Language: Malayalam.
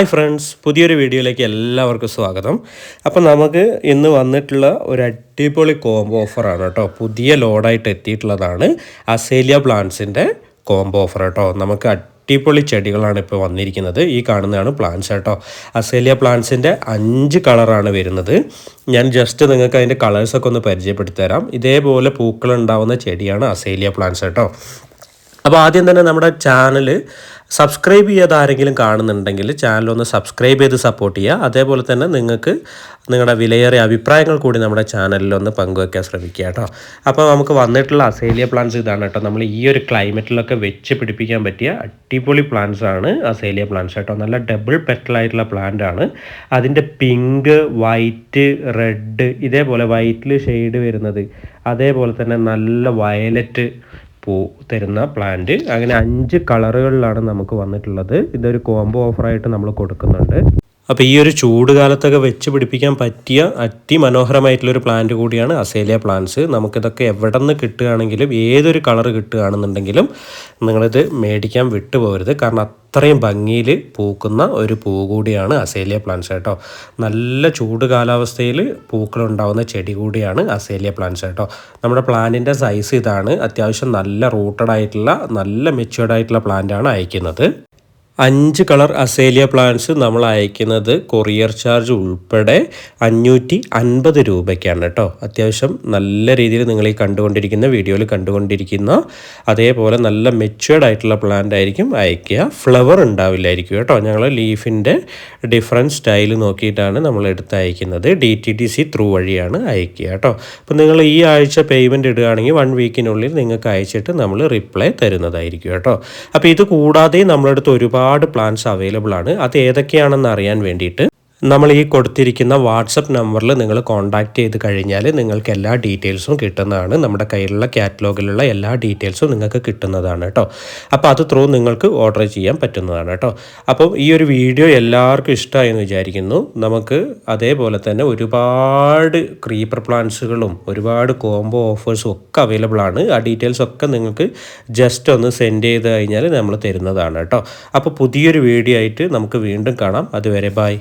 ഹായ് ഫ്രണ്ട്സ്, പുതിയൊരു വീഡിയോയിലേക്ക് എല്ലാവർക്കും സ്വാഗതം. അപ്പോൾ നമുക്ക് ഇന്ന് വന്നിട്ടുള്ള ഒരു അടിപൊളി കോംബോ ഓഫറാണ് കേട്ടോ. പുതിയ ലോഡായിട്ട് എത്തിയിട്ടുള്ളതാണ് അസേലിയ പ്ലാന്റ്സിൻ്റെ കോംബോ ഓഫർ കേട്ടോ. നമുക്ക് അടിപൊളി ചെടികളാണ് ഇപ്പോൾ വന്നിരിക്കുന്നത്. ഈ കാണുന്നതാണ് പ്ലാന്റ്സ് കേട്ടോ. അസേലിയ പ്ലാന്റ്സിൻ്റെ 5 കളറാണ് വരുന്നത്. ഞാൻ ജസ്റ്റ് നിങ്ങൾക്ക് അതിൻ്റെ കളേഴ്സൊക്കെ ഒന്ന് പരിചയപ്പെടുത്തി തരാം. ഇതേപോലെ പൂക്കളുണ്ടാവുന്ന ചെടിയാണ് അസേലിയ പ്ലാന്റ്സ് കേട്ടോ. അപ്പോൾ ആദ്യം തന്നെ നമ്മുടെ ചാനൽ സബ്സ്ക്രൈബ് ചെയ്യാതെ ആരെങ്കിലും കാണുന്നുണ്ടെങ്കിൽ ചാനലൊന്ന് സബ്സ്ക്രൈബ് ചെയ്ത് സപ്പോർട്ട് ചെയ്യുക. അതേപോലെ തന്നെ നിങ്ങൾക്ക് നിങ്ങളുടെ വിലയേറിയ അഭിപ്രായങ്ങൾ കൂടി നമ്മുടെ ചാനലിലൊന്ന് പങ്കുവയ്ക്കാൻ ശ്രമിക്കുക കേട്ടോ. അപ്പോൾ നമുക്ക് വന്നിട്ടുള്ള അസേലിയ പ്ലാന്റ്സ് ഇതാണ് കേട്ടോ. നമ്മൾ ഈ ഒരു ക്ലൈമറ്റിലൊക്കെ വെച്ച് പിടിപ്പിക്കാൻ പറ്റിയ അടിപൊളി പ്ലാന്റ്സ് ആണ് അസേലിയ പ്ലാന്റ്സ് കേട്ടോ. നല്ല ഡബിൾ പെറ്റലായിട്ടുള്ള പ്ലാന്റ് ആണ്. അതിൻ്റെ പിങ്ക്, വൈറ്റ്, റെഡ്, ഇതേപോലെ വൈറ്റിൽ ഷെയ്ഡ് വരുന്നത്, അതേപോലെ തന്നെ നല്ല വയലറ്റ് പൂ തരുന്ന പ്ലാന്റ്, അങ്ങനെ 5 കളറുകളിലാണ് നമുക്ക് വന്നിട്ടുള്ളത്. ഇതൊരു കോംബോ ഓഫറായിട്ട് നമ്മൾ കൊടുക്കുന്നുണ്ട്. അപ്പോൾ ഈ ഒരു ചൂട് കാലത്തൊക്കെ വെച്ച് പിടിപ്പിക്കാൻ പറ്റിയ അതിമനോഹരമായിട്ടുള്ളൊരു പ്ലാന്റ് കൂടിയാണ് അസേലിയ പ്ലാന്റ്സ്. നമുക്കിതൊക്കെ എവിടെ നിന്ന് കിട്ടുകയാണെങ്കിലും, ഏതൊരു കളർ കിട്ടുകയാണെന്നുണ്ടെങ്കിലും നിങ്ങളിത് മേടിക്കാൻ വിട്ടുപോകരുത്. കാരണം അത്രയും ഭംഗിയിൽ പൂക്കുന്ന ഒരു പൂ കൂടിയാണ് അസേലിയ പ്ലാന്റ്സ് കേട്ടോ. നല്ല ചൂട് കാലാവസ്ഥയിൽ പൂക്കളുണ്ടാവുന്ന ചെടി കൂടിയാണ് അസേലിയ പ്ലാന്റ്സ് കേട്ടോ. നമ്മുടെ പ്ലാന്റിൻ്റെ സൈസ് ഇതാണ്. അത്യാവശ്യം നല്ല റൂട്ടഡ് ആയിട്ടുള്ള, നല്ല മെച്യൂർഡ് ആയിട്ടുള്ള പ്ലാന്റാണ് അയക്കുന്നത്. 5 കളർ അസേലിയ പ്ലാന്റ്സ് നമ്മൾ അയക്കുന്നത് കൊറിയർ ചാർജ് ഉൾപ്പെടെ 550 രൂപയ്ക്കാണ് കേട്ടോ. അത്യാവശ്യം നല്ല രീതിയിൽ നിങ്ങൾ ഈ കണ്ടുകൊണ്ടിരിക്കുന്ന വീഡിയോയിൽ കണ്ടുകൊണ്ടിരിക്കുന്ന അതേപോലെ നല്ല മെച്യൂർഡ് ആയിട്ടുള്ള പ്ലാന്റ് ആയിരിക്കും അയക്കുക. ഫ്ലവർ ഉണ്ടാവില്ലായിരിക്കും കേട്ടോ. ഞങ്ങൾ ലീഫിൻ്റെ ഡിഫറൻറ്റ് സ്റ്റൈൽ നോക്കിയിട്ടാണ് നമ്മൾ എടുത്ത് അയക്കുന്നത്. DTDC ത്രൂ വഴിയാണ് അയക്കുക കേട്ടോ. അപ്പോൾ നിങ്ങൾ ഈ ആഴ്ച പേയ്മെൻറ്റ് ഇടുകയാണെങ്കിൽ 1 വീക്കിനുള്ളിൽ നിങ്ങൾക്ക് അയച്ചിട്ട് നമ്മൾ റിപ്ലൈ തരുന്നതായിരിക്കും കേട്ടോ. അപ്പോൾ ഇത് കൂടാതെ നമ്മളടുത്ത് ഒരുപാട് പ്ലാൻസ് അവൈലബിൾ ആണ്. അത് ഏതൊക്കെയാണെന്ന് അറിയാൻ വേണ്ടിയിട്ട് നമ്മൾ ഈ കൊടുത്തിരിക്കുന്ന വാട്സപ്പ് നമ്പറിൽ നിങ്ങൾ കോൺടാക്റ്റ് ചെയ്ത് കഴിഞ്ഞാൽ നിങ്ങൾക്ക് എല്ലാ ഡീറ്റെയിൽസും കിട്ടുന്നതാണ്. നമ്മുടെ കയ്യിലുള്ള കാറ്റലോഗിലുള്ള എല്ലാ ഡീറ്റെയിൽസും നിങ്ങൾക്ക് കിട്ടുന്നതാണ് കേട്ടോ. അപ്പോൾ അത് ത്രൂ നിങ്ങൾക്ക് ഓർഡർ ചെയ്യാൻ പറ്റുന്നതാണ് കേട്ടോ. അപ്പോൾ ഈ ഒരു വീഡിയോ എല്ലാവർക്കും ഇഷ്ടമായി എന്ന് വിചാരിക്കുന്നു. നമുക്ക് അതേപോലെ തന്നെ ഒരുപാട് ക്രീപ്പർ പ്ലാന്റ്സുകളും ഒരുപാട് കോംബോ ഓഫേഴ്സും ഒക്കെ അവൈലബിൾ ആണ്. ആ ഡീറ്റെയിൽസ് ഒക്കെ നിങ്ങൾക്ക് ജസ്റ്റ് ഒന്ന് സെൻഡ് ചെയ്ത് കഴിഞ്ഞാൽ നമ്മൾ തരുന്നതാണ് കേട്ടോ. അപ്പോൾ പുതിയൊരു വീഡിയോ ആയിട്ട് നമുക്ക് വീണ്ടും കാണാം. അതുവരെ ബൈ.